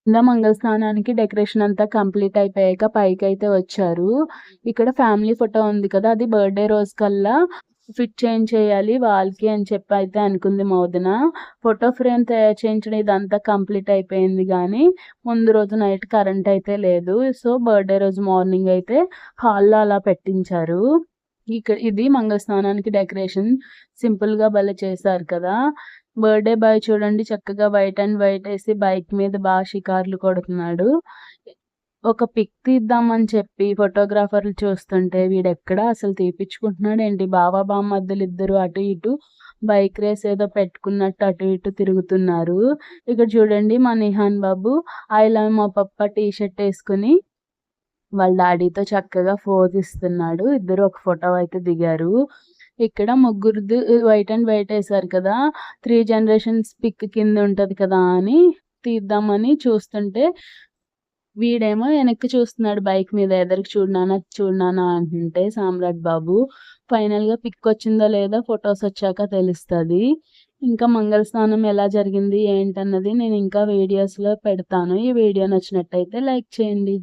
మంగళ స్నానానికి డెకరేషన్ అంతా కంప్లీట్ అయిపోయాక పైకైతే వచ్చారు. ఇక్కడ ఫ్యామిలీ ఫోటో ఉంది కదా! అది బర్త్‌డే రోజు కల్లా ఫిట్ చేయించేయాలి వాల్‌కి అని చెప్పి అయితే అనుకుంది మా వదిన. ఫోటో ఫ్రేమ్ తయారు చేయించడం ఇదంతా కంప్లీట్ అయిపోయింది గానీ, ముందు రోజు నైట్ కరెంట్ అయితే లేదు. సో, బర్త్‌డే రోజు మార్నింగ్ అయితే హాల్‌లో అలా పెట్టించారు. ఇది మంగళ స్నానానికి డెకరేషన్. సింపుల్‌గా భలే చేశారు కదా! బర్త్‌డే బాయ్ చూడండి చక్కగా white and white AC bike మీద షికార్లు కొడుతున్నాడు. ఒక పిక్ తీద్దామని చెప్పి ఫోటోగ్రాఫర్‌లు చూస్తుంటే వీడెక్కడ అసలు తీపిచ్చుకుంటున్నాడేంటి బామర్దులిద్దరూ అటు ఇటు బైక్ రేస్ ఏదో పెట్టుకున్నట్టు అటు ఇటు తిరుగుతున్నారు. ఇక్కడ చూడండి మా నిహాన్ బాబు ఐ లవ్ మా పప్పా టీ షర్ట్ ఏసుకొని వాళ్ళ డాడీతో చక్కగా పోజ్ ఇస్తున్నాడు. ఇద్దరు ఒక ఫోటో అయితే దిగారు. ఇక్కడ ముగ్గురిది వైట్ అండ్ వైట్ ఏసారు కదా! 3 జనరేషన్స్ పిక్ కింద ఉంటది కదా అని తీద్దామని చూస్తుంటే, వీడేమో వెనక్కి చూస్తున్నాడు బైక్ మీద. ఎదరికి చూడు నాన్న అంటుంటే సామ్రాట్ బాబు. ఫైనల్‌గా పిక్ వచ్చిందో లేదో ఫోటోస్ వచ్చాక తెలుస్తది. ఇంకా మంగళ స్నానం ఎలా జరిగింది ఏంటన్నది నేను ఇంకా వీడియోస్‌లో పెడతాను. ఈ వీడియో నచ్చినట్టయితే లైక్ చేయండి.